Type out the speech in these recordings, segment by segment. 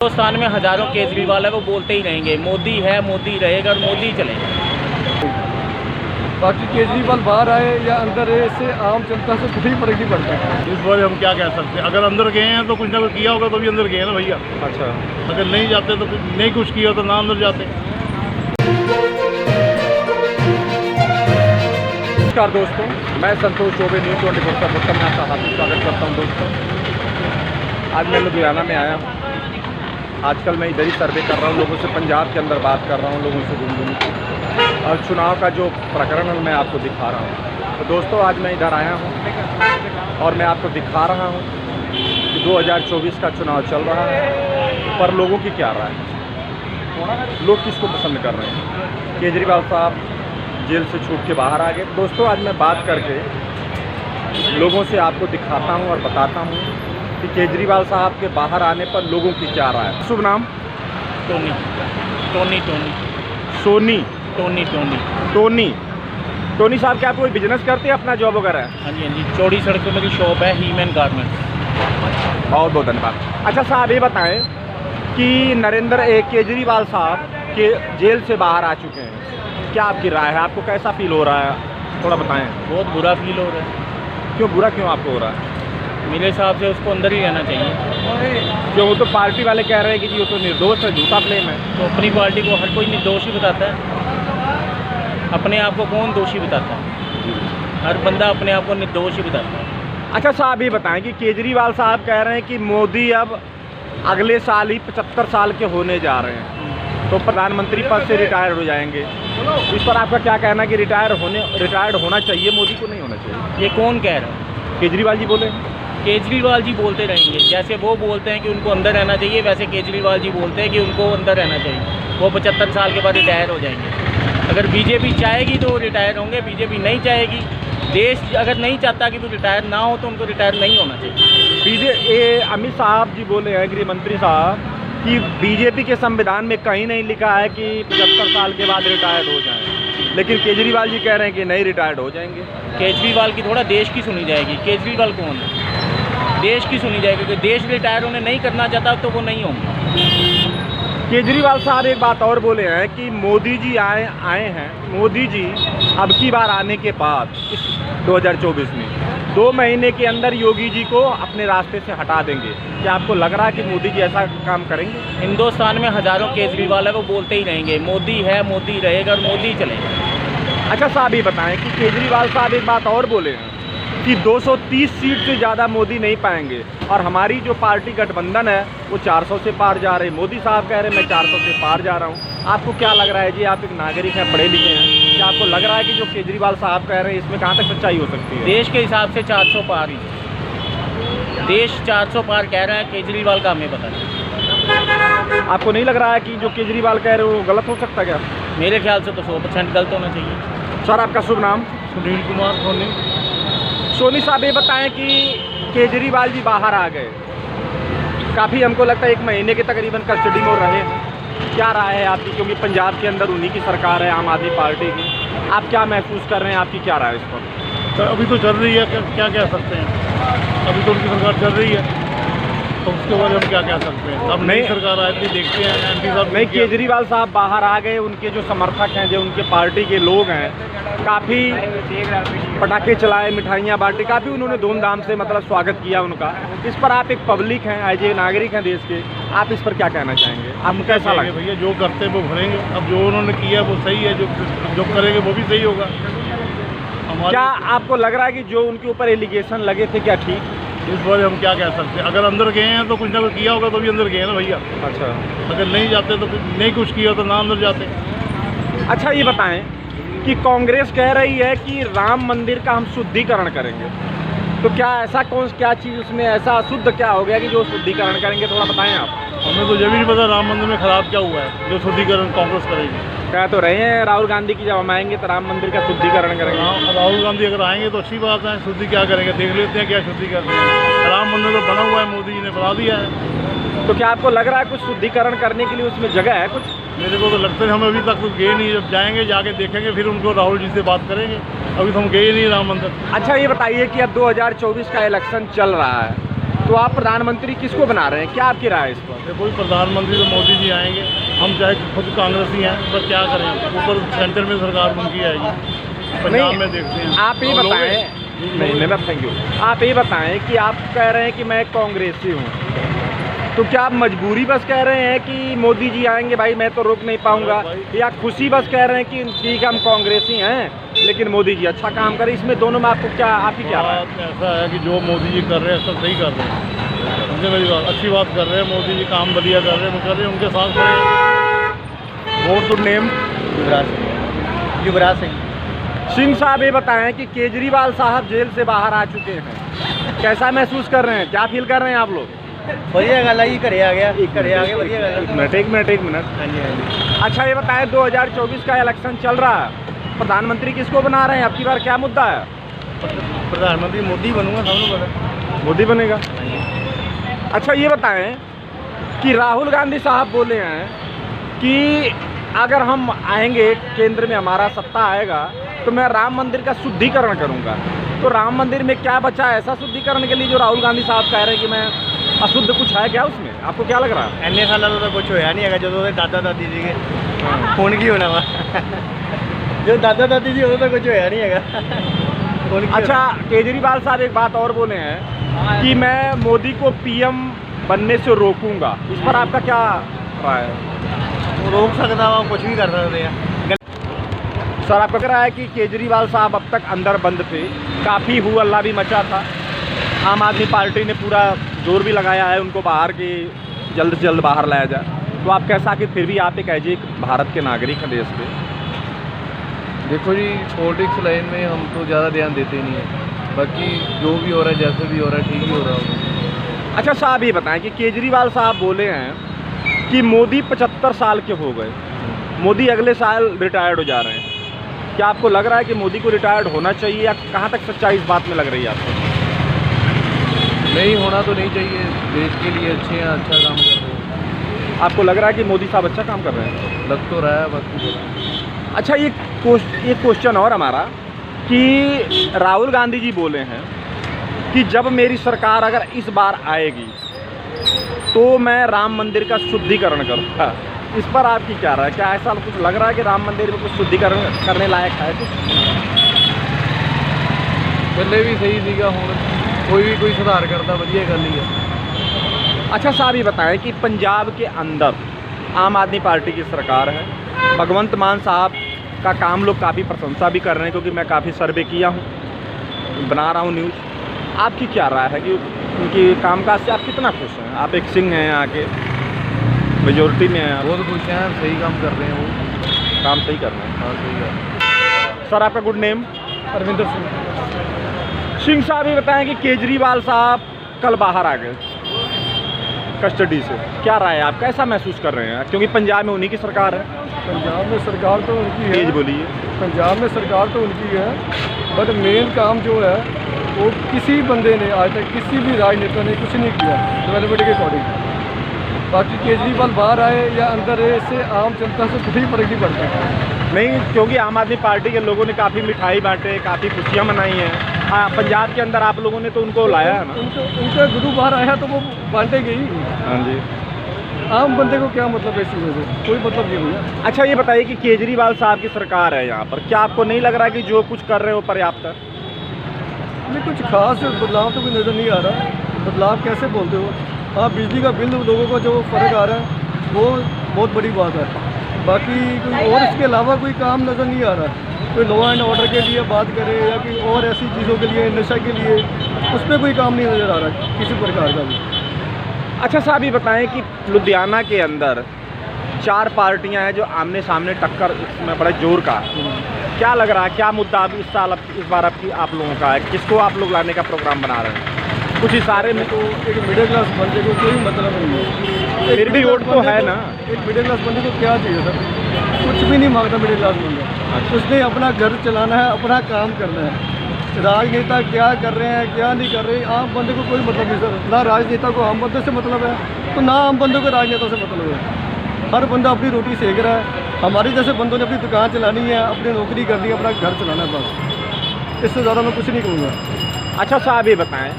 हिंदुस्तान में हज़ारों केजरीवाल है, वो बोलते ही रहेंगे मोदी है, मोदी रहेगा और मोदी चलेगा। बाकी केजरीवाल बाहर आए या अंदर रहे, इससे आम जनता से कोई फर्क नहीं पड़ता। इस बार हम क्या कह सकते हैं, अगर अंदर गए हैं तो कुछ ना कुछ किया होगा, तो भी अंदर गए ना भैया। अच्छा, अगर नहीं जाते तो नहीं कुछ किया तो ना अंदर जाते। नमस्कार दोस्तों, मैं संतोष चौबे न्यूज़ 24 पर मैं आपका हार्दिक स्वागत करता हूं। दोस्तों, आज मैं लुधियाना में आया हूं। आजकल मैं इधर ही सर्वे कर रहा हूं, लोगों से पंजाब के अंदर बात कर रहा हूं, लोगों से घूम के और चुनाव का जो प्रकरण है मैं आपको दिखा रहा हूं। तो दोस्तों, आज मैं इधर आया हूं और मैं आपको दिखा रहा हूं कि 2024 का चुनाव चल रहा है, पर लोगों की क्या राय है, लोग किसको पसंद कर रहे हैं। केजरीवाल साहब जेल से छूट के बाहर आ गए। दोस्तों, आज मैं बात करके लोगों से आपको दिखाता हूं और बताता हूं कि केजरीवाल साहब के बाहर आने पर लोगों की क्या राय है। शुभ नाम? Tony Tony Tony Sony Tony Tony Tony Tony साहब, क्या आप कोई बिजनेस करते हैं, अपना जॉब वगैरह है? हाँ जी, हाँ जी, चौड़ी सड़क पे मेरी शॉप है, हीमैन गारमेंट्स। बहुत बहुत धन्यवाद। अच्छा साहब, ये बताएं कि केजरीवाल साहब के जेल से बाहर आ चुके हैं, क्या आपकी राय है? आपको कैसा फील हो रहा है, थोड़ा बताएं। बहुत बुरा फील हो रहा है। क्यों बुरा, क्यों आपको हो रहा है? मेरे हिसाब से उसको अंदर ही रहना चाहिए। क्यों? वो तो पार्टी वाले कह रहे हैं कि जी वो तो निर्दोष है, झूठा क्लेम है। तो अपनी पार्टी को हर कोई निर्दोषी बताता है, अपने आप को कौन दोषी बताता है? हर बंदा अपने आप को निर्दोष ही बताता है। अच्छा साहब, ये बताएं कि केजरीवाल साहब कह रहे हैं कि मोदी अब अगले साल ही 75 साल के होने जा रहे हैं, तो प्रधानमंत्री पद से रिटायर हो जाएंगे। इस पर आपका क्या कहना है कि रिटायर्ड होना चाहिए, मोदी को नहीं होना चाहिए? ये कौन कह रहा है? केजरीवाल जी बोले। केजरीवाल जी बोलते रहेंगे, जैसे वो बोलते हैं कि उनको अंदर रहना चाहिए, वैसे केजरीवाल जी बोलते हैं कि उनको अंदर रहना चाहिए। वो 75 साल के बाद रिटायर हो जाएंगे। अगर बीजेपी चाहेगी तो वो रिटायर होंगे, बीजेपी नहीं चाहेगी, देश अगर नहीं चाहता कि वो रिटायर ना हो तो उनको रिटायर नहीं होना चाहिए। अमित साहब जी बोले हैं, गृह मंत्री साहब, कि बीजेपी के संविधान में कहीं नहीं लिखा है कि 75 साल के बाद रिटायर्ड हो जाएं, लेकिन केजरीवाल जी कह रहे हैं कि नहीं, रिटायर्ड हो जाएंगे। केजरीवाल की थोड़ा देश की सुनी जाएगी। केजरीवाल कौन है? देश की सुनी जाएगी, क्योंकि देश रिटायर उन्हें नहीं करना चाहता तो वो नहीं होंगे। केजरीवाल साहब एक बात और बोले हैं कि मोदी जी आए हैं, मोदी जी अब की बार आने के बाद इस 2024 में 2 महीने के अंदर योगी जी को अपने रास्ते से हटा देंगे। क्या आपको लग रहा है कि मोदी जी ऐसा काम करेंगे? हिंदुस्तान में हज़ारों केजरीवाल है, वो बोलते ही रहेंगे मोदी है, मोदी रहेगा और मोदी चलेगा। अच्छा साहब, ये बताएं कि केजरीवाल साहब एक बात और बोले हैं कि 230 सीट से ज़्यादा मोदी नहीं पाएंगे, और हमारी जो पार्टी गठबंधन है वो 400 से पार जा रही है। मोदी साहब कह रहे हैं मैं 400 से पार जा रहा हूँ। आपको क्या लग रहा है जी? आप एक नागरिक हैं, पढ़े लिखे हैं, क्या आपको लग रहा है कि जो केजरीवाल साहब कह रहे हैं इसमें कहाँ तक सच्चाई हो सकती है? देश के हिसाब से 400 पार ही, देश 400 पार कह रहा है, केजरीवाल का हमें पता नहीं। आपको नहीं लग रहा है कि जो केजरीवाल कह रहे हैं वो गलत हो सकता है क्या? मेरे ख्याल से तो 100% गलत होना चाहिए। सर, आपका शुभ नाम? सुनील कुमार सोनी। सोनी साहब, ये बताएं कि केजरीवाल जी बाहर आ गए, काफ़ी हमको लगता है 1 महीने के तकरीबन कस्टडी में रहे हैं, क्या राय है आपकी? क्योंकि पंजाब के अंदर उन्हीं की सरकार है, आम आदमी पार्टी की। आप क्या महसूस कर रहे हैं, आपकी क्या राय है इस पर? तो अभी तो चल रही है, क्या कह सकते हैं, अभी तो उनकी सरकार चल रही है, तो उसके बाद हम क्या कह सकते हैं। अब नई सरकार आती देखते हैं। एमपी साहब नहीं, केजरीवाल साहब बाहर आ गए, उनके जो समर्थक हैं, जो उनके पार्टी के लोग हैं, काफ़ी पटाखे चलाए, मिठाइयाँ बांटी, काफ़ी उन्होंने धूमधाम से मतलब स्वागत किया उनका। इस पर आप एक पब्लिक हैं, एज ए नागरिक हैं देश के, आप इस पर क्या कहना चाहेंगे? आपको कैसा लगे? भैया जो करते हैं वो भरेंगे। अब जो उन्होंने किया वो सही है, जो करेंगे वो भी सही होगा। क्या आपको लग रहा है कि जो उनके ऊपर एलिगेशन लगे थे क्या ठीक? इस बार हम क्या कह सकते हैं, अगर अंदर गए हैं तो कुछ ना कुछ किया होगा, तो भी अंदर गए ना भैया। अच्छा, अगर नहीं जाते तो नहीं कुछ किया तो ना अंदर जाते। अच्छा, ये बताएं कि कांग्रेस कह रही है कि राम मंदिर का हम शुद्धिकरण करेंगे, तो क्या ऐसा क्या चीज़ उसमें ऐसा अशुद्ध क्या हो गया कि जो शुद्धिकरण करेंगे? थोड़ा बताएं आप। हमें तो ये भी नहीं पता राम मंदिर में खराब क्या हुआ है जो शुद्धिकरण कांग्रेस करेगी। कह तो रहे हैं राहुल गांधी की जब हम आएंगे तो राम मंदिर का शुद्धिकरण करेंगे। हाँ, राहुल गांधी अगर आएंगे तो अच्छी बात है, शुद्धि क्या करेंगे देख लेते हैं क्या शुद्धि करते हैं। राम मंदिर तो बना हुआ है, मोदी जी ने बना दिया है। तो क्या आपको लग रहा है कुछ शुद्धिकरण करने के लिए उसमें जगह है कुछ? मेरे को तो लगता है हम अभी तक कुछ गए नहीं, जब जाएंगे जाके देखेंगे फिर उनको राहुल जी से बात करेंगे। अभी तो हम गए नहीं राम मंदिर। अच्छा, ये बताइए कि अब 2024 का इलेक्शन चल रहा है, तो आप प्रधानमंत्री किसको बना रहे हैं, क्या आपकी राय है इस पर? कोई प्रधानमंत्री तो मोदी जी आएंगे, हम चाहे खुद कांग्रेसी हैं, पर क्या करें, ऊपर सेंटर में सरकार उनकी आएगी, पंजाब में देखते हैं। आप ये बताएं, नहीं मैं थैंक यू, आप ये बताएं कि आप कह रहे हैं कि मैं कांग्रेसी हूँ, तो क्या आप मजबूरी बस कह रहे हैं कि मोदी जी आएंगे भाई मैं तो रोक नहीं पाऊंगा, या खुशी बस कह रहे हैं कि ठीक है हम कांग्रेसी हैं लेकिन मोदी जी अच्छा काम करें? इसमें दोनों में आपको क्या, आपकी क्या राय? ऐसा है कि जो मोदी जी कर रहे हैं सब सही कर रहे हैं, समझे मेरी बात, अच्छी बात कर रहे हैं, मोदी जी काम बढ़िया कर रहे हैं, कर रहे हैं, उनके साथ खड़े। Vote to name Yuvraj Singh. Singh साहब ये बताएं कि केजरीवाल साहब जेल से बाहर आ चुके हैं, कैसा महसूस कर रहे हैं, क्या फील कर रहे हैं आप लोग? बढ़िया गल है, घरे आ गया, घरे आ गया, बढ़िया गल है। एक मिनट। हाँ जी, हाँ जी। अच्छा ये बताएं 2024 का इलेक्शन चल रहा है, प्रधानमंत्री किसको बना रहे हैं, अब की बार क्या मुद्दा है? प्रधानमंत्री मोदी बनूंगा, सबको पता। मोदी बनेगा। अच्छा ये बताएं कि राहुल गांधी साहब बोले हैं कि अगर हम आएंगे केंद्र में, हमारा सत्ता आएगा तो मैं राम मंदिर का शुद्धिकरण करूंगा। तो राम मंदिर में क्या बचा है ऐसा शुद्धिकरण के लिए जो राहुल गांधी साहब कह रहे हैं कि मैं अशुद्ध, कुछ है क्या उसमें, आपको क्या लग रहा है? इन्ने साल तो कुछ होया नहीं है, जो दादा दादी जी के फोन की होना वा जो दादा दादी जी तो कुछ होया नहीं है। अच्छा केजरीवाल साहब एक बात और बोले हैं कि मैं मोदी को पीएम बनने से रोकूंगा, इस पर आपका क्या राय है? रोक सकता है, कुछ भी कर सकते हैं। सर आपका कह रहा है कि केजरीवाल साहब अब तक अंदर बंद थे, काफ़ी हु हल्ला भी मचा था, आम आदमी पार्टी ने पूरा जोर भी लगाया है उनको बाहर की जल्द से जल्द बाहर लाया जाए, तो आप कैसा कि फिर भी आप एक ऐसे भारत के नागरिक हैं देश के? देखो जी, पॉलिटिक्स लाइन में हम तो ज़्यादा ध्यान देते ही नहीं है, बाकी जो भी हो रहा है जैसे भी हो रहा है ठीक ही हो रहा होगा। अच्छा साहब ये बताएं कि केजरीवाल साहब बोले हैं कि मोदी 75 साल के हो गए, मोदी अगले साल रिटायर्ड हो जा रहे हैं, क्या आपको लग रहा है कि मोदी को रिटायर्ड होना चाहिए, या कहाँ तक सच्चाई इस बात में लग रही है आपको? नहीं होना तो नहीं चाहिए, देश के लिए अच्छे हैं, अच्छा काम कर रहे हैं। आपको लग रहा है कि मोदी साहब अच्छा काम कर रहे हैं? लग तो रहा है बाकी। अच्छा ये क्वेश्चन और हमारा कि राहुल गांधी जी बोले हैं कि जब मेरी सरकार अगर इस बार आएगी तो मैं राम मंदिर का शुद्धिकरण करूँगा, इस पर आपकी क्या राय है? क्या ऐसा कुछ लग रहा है कि राम मंदिर में कुछ शुद्धिकरण करने लायक है कुछ? पहले भी सही सीगा, हूँ कोई सुधार करता वधिया गल ही है। अच्छा साहब ये बताएं कि पंजाब के अंदर आम आदमी पार्टी की सरकार है, भगवंत मान साहब का काम लोग काफ़ी प्रशंसा भी कर रहे हैं, क्योंकि मैं काफ़ी सर्वे किया हूँ, बना रहा हूँ न्यूज़। आपकी क्या राय है कि उनकी कामकाज से आप कितना खुश हैं? आप एक सिंह हैं यहाँ के, मेजोरिटी में हैं, बहुत खुश हैं, सही काम कर रहे हैं, वो काम सही कर रहे हैं। हाँ सही है। सर आपका गुड नेम? अरविंदर सिंह। सिंह साहब ये बताएं कि केजरीवाल साहब कल बाहर आ गए कस्टडी से, क्या राय है, आप कैसा महसूस कर रहे हैं, क्योंकि पंजाब में उन्हीं की सरकार है? पंजाब में सरकार तो उनकी है, तेज बोलिए। पंजाब में सरकार तो उनकी है, बट मेन काम जो है वो किसी बंदे ने आज तक किसी भी राजनेता ने कुछ नहीं किया डेवलपमेंट के अकॉर्डिंग। बाकी केजरीवाल बाहर आए या अंदर रहे, इससे आम जनता से कोई फर्क नहीं पड़ता। नहीं, क्योंकि आम आदमी पार्टी के लोगों ने काफ़ी मिठाई बांटे, काफ़ी खुशियाँ मनाई हैं। हाँ, पंजाब के अंदर आप लोगों ने तो उनको लाया है ना? उनका गुरु बाहर आया तो वो बांटे गई। हाँ जी। आम बंदे को क्या मतलब है इस चीज़ से? कोई मतलब नहीं हुआ। अच्छा ये बताइए कि केजरीवाल साहब की सरकार है यहाँ पर, क्या आपको नहीं लग रहा कि जो कुछ कर रहे हो पर्याप्त है? नहीं, कुछ खास बदलाव तो कोई नज़र नहीं आ रहा। बदलाव कैसे बोलते हो? हाँ, बिजली का बिल लोगों को जो फ़र्क आ रहा है वो बहुत बड़ी बात है, बाकी कोई और इसके अलावा कोई काम नज़र नहीं आ रहा। कोई लॉ एंड ऑर्डर के लिए बात करे या कोई और ऐसी चीज़ों के लिए, नशा के लिए, उस पर कोई काम नहीं नज़र आ रहा किसी प्रकार का भी। अच्छा साहब ये बताएं कि लुधियाना के अंदर 4 पार्टियां हैं जो आमने सामने टक्कर इसमें बड़े जोर का, क्या लग रहा है, क्या मुद्दा अब इस साल इस बार आप लोगों का है, किसको आप लोग लाने का प्रोग्राम बना रहे हैं? कुछ इशारे में तो एक मिडिल क्लास बंदे को कोई मतलब नहीं है, फिर भी वोट तो है ना। एक मिडिल क्लास बंदे को क्या चाहिए सर? कुछ भी नहीं मांगता मिडिल क्लास बंदा। उसने अपना घर चलाना है, अपना काम करना है। राजनेता क्या कर रहे हैं क्या नहीं कर रहे, आम बंदे को कोई मतलब नहीं सर। ना राजनेता को आम बंदे से मतलब है, तो ना आम बंदे को राजनेता से मतलब है। हर बंदा अपनी रोटी सेक रहा है। हमारे जैसे बंदों ने अपनी दुकान चलानी है, अपनी नौकरी करनी है, अपना घर चलाना है, बस। इससे ज़्यादा मैं कुछ नहीं कहूँगा। अच्छा साहब ये बताएं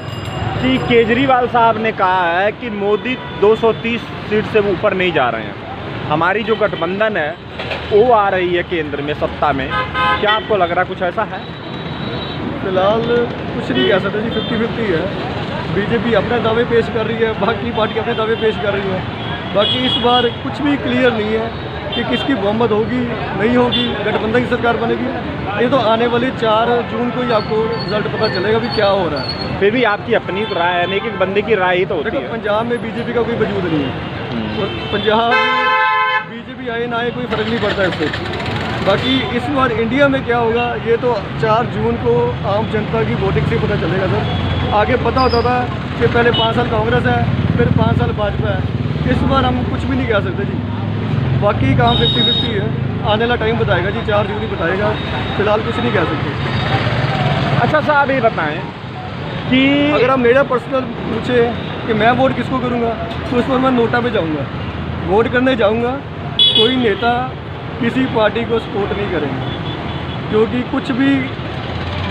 कि केजरीवाल साहब ने कहा है कि मोदी 230 सीट से ऊपर नहीं जा रहे हैं। हमारी जो गठबंधन है वो आ रही है केंद्र में सत्ता में, क्या आपको लग रहा है कुछ ऐसा है? फिलहाल कुछ नहीं कह सकते जी, 50-50 है। बीजेपी अपने दावे पेश कर रही है, बाकी पार्टी अपने दावे पेश कर रही है। बाकी इस बार कुछ भी क्लियर नहीं है कि किसकी बहुमत होगी नहीं होगी, गठबंधन की सरकार बनेगी। ये तो आने वाले 4 जून को ही आपको रिजल्ट पता चलेगा भी क्या हो रहा है। फिर भी आपकी अपनी राय है, एक एक बंदे की राय ही तो होती देखो, है। पंजाब में बीजेपी का कोई वजूद नहीं है, और पंजाब में बीजेपी आए ना आए कोई फ़र्क नहीं पड़ता इससे। बाकी इस बार इंडिया में क्या होगा ये तो 4 जून को आम जनता की वोटिंग से पता चलेगा सर। आगे पता होता था कि पहले 5 साल कांग्रेस है, फिर 5 साल भाजपा है। इस बार हम कुछ भी नहीं कह सकते जी, बाकी काम 50-50 है। आने वाला टाइम बताएगा जी, 4 जून ही बताएगा। फिलहाल कुछ नहीं कह सकते। अच्छा साहब ये बताएं कि अगर आप मेरा पर्सनल पूछे कि मैं वोट किसको करूँगा, तो उस पर मैं नोटा पे जाऊँगा, वोट करने जाऊँगा। कोई नेता किसी पार्टी को सपोर्ट नहीं करेंगे, क्योंकि कुछ भी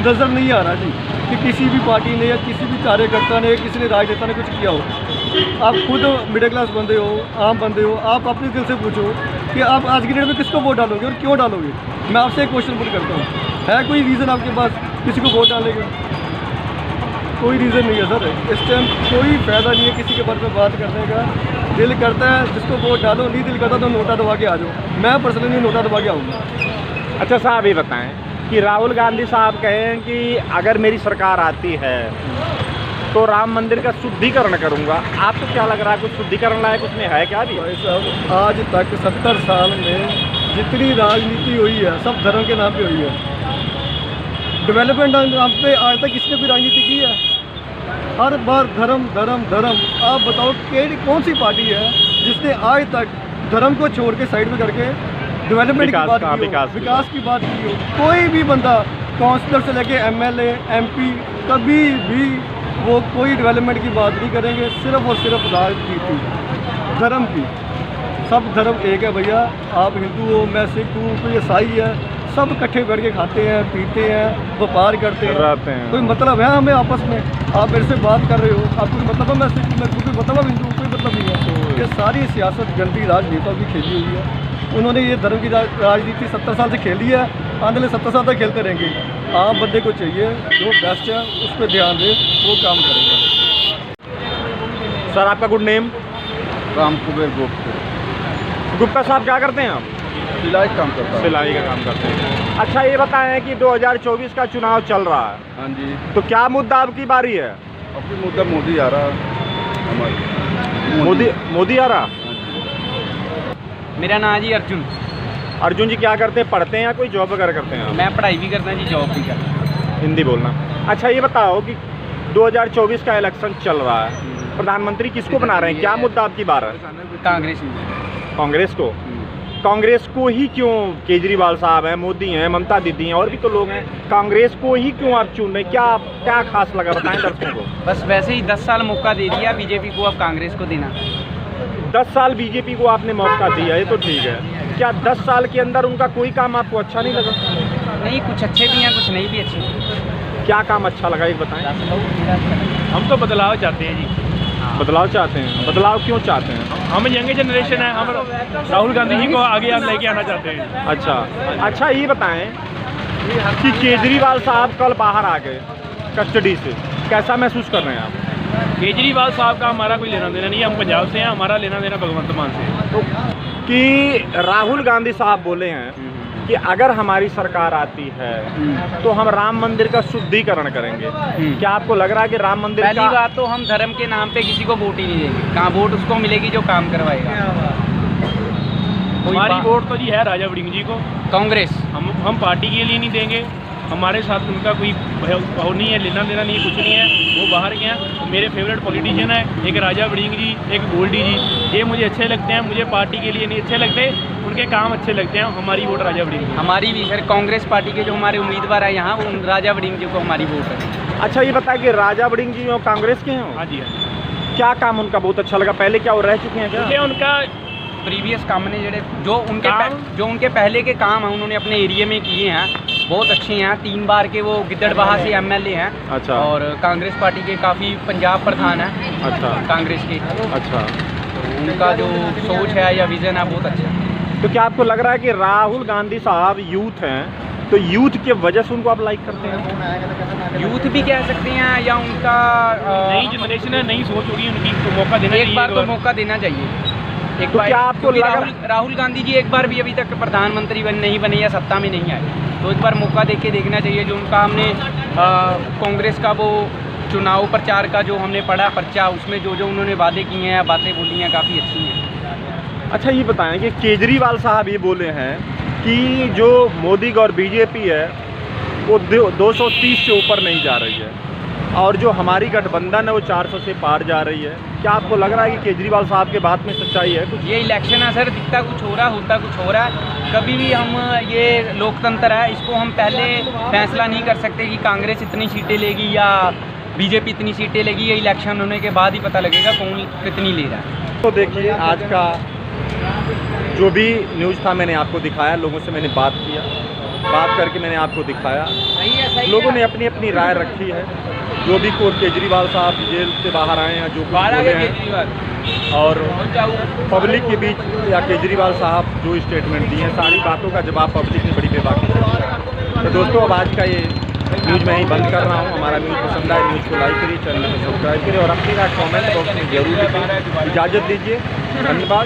नज़र नहीं आ रहा जी कि किसी भी पार्टी ने या किसी भी कार्यकर्ता ने, किसी ने राजनेता ने कुछ किया हो। आप खुद मिडिल क्लास बंदे हो, आम बंदे हो, आप अपने दिल से पूछो कि आप आज की डेट में किसको वोट डालोगे और क्यों डालोगे। मैं आपसे एक क्वेश्चन पुट करता हूँ, है कोई रीज़न आपके पास किसी को वोट डालने का? कोई रीज़न नहीं है सर। इस टाइम कोई फ़ायदा नहीं है किसी के बारे में बात करने का। दिल करता है जिसको वोट डालो, नहीं दिल करता तो नोटा दबा के आ जाओ। मैं पर्सनली नोटा दबा के आऊँगा। अच्छा साहब ये बताएं कि राहुल गांधी साहब कहें कि अगर मेरी सरकार आती है तो राम मंदिर का शुद्धिकरण करूंगा। आपको क्या लग रहा है, कुछ शुद्धिकरण लायक उसमें है क्या भी? भाई साहब, आज तक 70 साल में जितनी राजनीति हुई है सब धर्म के नाम पे हुई है। डेवलपमेंट नाम पे आज तक किसने कोई राजनीति की है? हर बार धर्म धर्म धर्म। आप बताओ कौन सी पार्टी है जिसने आज तक धर्म को छोड़ के साइड में करके डेवलपमेंट की बात की हो, विकास की बात की हो? कोई भी बंदा काउंसलर से लेके MLA MP कभी भी वो कोई डेवलपमेंट की बात नहीं करेंगे, सिर्फ और सिर्फ राजनीति धर्म की। सब धर्म एक है भैया। आप हिंदू हो, मैं सिख हूँ, कोई ईसाई है, सब इकट्ठे बैठ के खाते हैं, पीते हैं, व्यापार करते हैं, रहते हैं। कोई मतलब है हमें आपस में? आप मेरे से बात कर रहे हो, आपको कोई मतलब है मैं सिख हूँ, कोई मतलब है हिंदू, कोई मतलब नहीं है। ये सारी सियासत गंदी राजनेताओं की खेली हुई है। उन्होंने ये धर्म की राजनीति 70 साल से खेली है, आने वाले 70 साल तक खेलते रहेंगे। आम बंदे को चाहिए जो बेस्ट है उस पर ध्यान दे, वो काम करेगा। सर आपका गुड नेम? राम कुबेर गुप्ता। गुप्ता साहब क्या करते हैं आप? सिलाई काम करता है। सिलाई का काम करते हैं। अच्छा ये बताएं कि 2024 का चुनाव चल रहा है, हाँ जी। तो क्या मुद्दा आपकी बारी है? अपनी मुद्दा मोदी आ रहा है हमारी। मोदी आ रहा? मेरा नाम है जी अर्जुन। अर्जुन जी क्या करते हैं, पढ़ते हैं या कोई जॉब वगैरह करते हैं आप? मैं पढ़ाई भी करता जी, जॉब भी करता। हिंदी बोलना। अच्छा ये बताओ कि 2024 का इलेक्शन चल रहा है, प्रधानमंत्री किसको बना रहे हैं, क्या मुद्दा आपकी बार है? कांग्रेस में। कांग्रेस को? कांग्रेस को ही क्यों? केजरीवाल साहब हैं, मोदी हैं, ममता दीदी हैं, और भी तो लोग हैं। कांग्रेस को ही क्यों आप चुन रहे हैं? क्या खास लगा, बताएं दर्शकों को। बस वैसे ही 10 साल मौका दे दिया बीजेपी को, अब कांग्रेस को देना। 10 साल बीजेपी को आपने मौका दिया, ये तो ठीक है। क्या 10 साल के अंदर उनका कोई काम आपको अच्छा नहीं लगा? नहीं, कुछ अच्छे भी हैं, कुछ नहीं भी अच्छे। क्या काम अच्छा लगा एक बताएं। हम तो बदलाव चाहते हैं जी। बदलाव चाहते हैं? बदलाव क्यों चाहते हैं? हम यंग जनरेशन है, हम राहुल गांधी जी को आगे लेके आना चाहते हैं। अच्छा ये बताएं कि केजरीवाल साहब कल बाहर आ गए कस्टडी से, कैसा महसूस कर रहे हैं आप? केजरीवाल साहब का हमारा कोई लेना देना नहीं है, हम पंजाब से हैं, हमारा लेना देना भगवंत मान से है। तो कि राहुल गांधी साहब बोले हैं कि अगर हमारी सरकार आती है तो हम राम मंदिर का शुद्धिकरण करेंगे। क्या आपको लग रहा है कि राम मंदिर पहली का... बात तो हम धर्म के नाम पे किसी को वोट ही नहीं देंगे। कहाँ वोट उसको मिलेगी जो काम करवाएगा। हमारी वोट तो जी है राजा वड़िंग जी को, कांग्रेस। हम पार्टी के लिए नहीं देंगे, हमारे साथ उनका कोई भाव नहीं है, लेना देना नहीं है, कुछ नहीं है। वो बाहर गए हैं। तो मेरे फेवरेट पॉलिटिशियन है, एक राजा वड़िंग जी, एक गोल्डी जी, ये मुझे अच्छे लगते हैं। मुझे पार्टी के लिए नहीं अच्छे लगते, उनके काम अच्छे लगते हैं। हमारी वोट राजा वड़िंग जी। हमारी भी सर कांग्रेस पार्टी के जो हमारे उम्मीदवार है यहाँ, वो राजा वड़िंग जी को हमारी वोट है। अच्छा ये बताया कि राजा वड़िंग जी कांग्रेस के हैं? हाँ जी हाँ। क्या काम उनका बहुत अच्छा लगा? पहले क्या वो रह चुके हैं क्या? मुझे उनका प्रीवियस काम ने जो उनके पहले के काम हैं उन्होंने अपने एरिया में किए हैं, बहुत अच्छे हैं। 3 बार के वो गिद्दड़बाहा से MLA हैं। अच्छा। और कांग्रेस पार्टी के काफ़ी पंजाब प्रधान हैं। अच्छा। कांग्रेस के। अच्छा। तो उनका जो सोच है या विज़न है बहुत अच्छा है। तो क्या आपको लग रहा है कि राहुल गांधी साहब यूथ हैं, तो यूथ की वजह से उनको आप लाइक करते हैं? यूथ भी कह सकते हैं या उनका नई जनरेशन है, नई सोच होगी उनकी, तो मौका देना एक चाहिए। बार तो मौका देना चाहिए। एक तो बार क्या आपको क्योंकि लगा- राहुल गांधी जी एक बार भी अभी तक प्रधानमंत्री नहीं बने या सत्ता में नहीं आए, तो एक बार मौका दे के देखना चाहिए। जो उनका हमने कांग्रेस का वो चुनाव प्रचार का जो हमने पढ़ा पर्चा, उसमें जो उन्होंने वादे किए हैं, बातें बोली हैं, काफ़ी अच्छी हैं। अच्छा, ये बताएं कि केजरीवाल साहब ये बोले हैं कि जो मोदी और बीजेपी है वो 230 से ऊपर नहीं जा रही है, और जो हमारी गठबंधन है वो 400 से पार जा रही है। क्या आपको लग रहा है कि केजरीवाल साहब के बात में सच्चाई है कुछ? ये इलेक्शन है सर, दिखता कुछ हो रहा, होता कुछ हो रहा है। कभी भी हम ये लोकतंत्र है, इसको हम पहले फैसला नहीं कर सकते कि कांग्रेस इतनी सीटें लेगी या बीजेपी इतनी सीटें लेगी। ये इलेक्शन होने के बाद ही पता लगेगा कौन कितनी ले रहा है। तो देखिए, आज का जो भी न्यूज़ था मैंने आपको दिखाया, लोगों से मैंने बात किया, बात करके मैंने आपको दिखाया। लोगों ने अपनी अपनी राय रखी है। जो भी केजरीवाल साहब जेल से बाहर आए हैं, जो कुछ बोले हैं, और पब्लिक के बीच या केजरीवाल साहब जो स्टेटमेंट दिए हैं, सारी बातों का जवाब पब्लिक ने बड़ी बेबाकी से दिया। तो दोस्तों, अब आज का ये न्यूज़ मैं ही बंद कर रहा हूँ। हमारा न्यूज़ पसंद आए, न्यूज़ को लाइक करिए, चैनल को सब्सक्राइब करिए और अपनी राय कॉमेंट बॉक्स में जरूर लिखिए। इजाज़त दीजिए, धन्यवाद।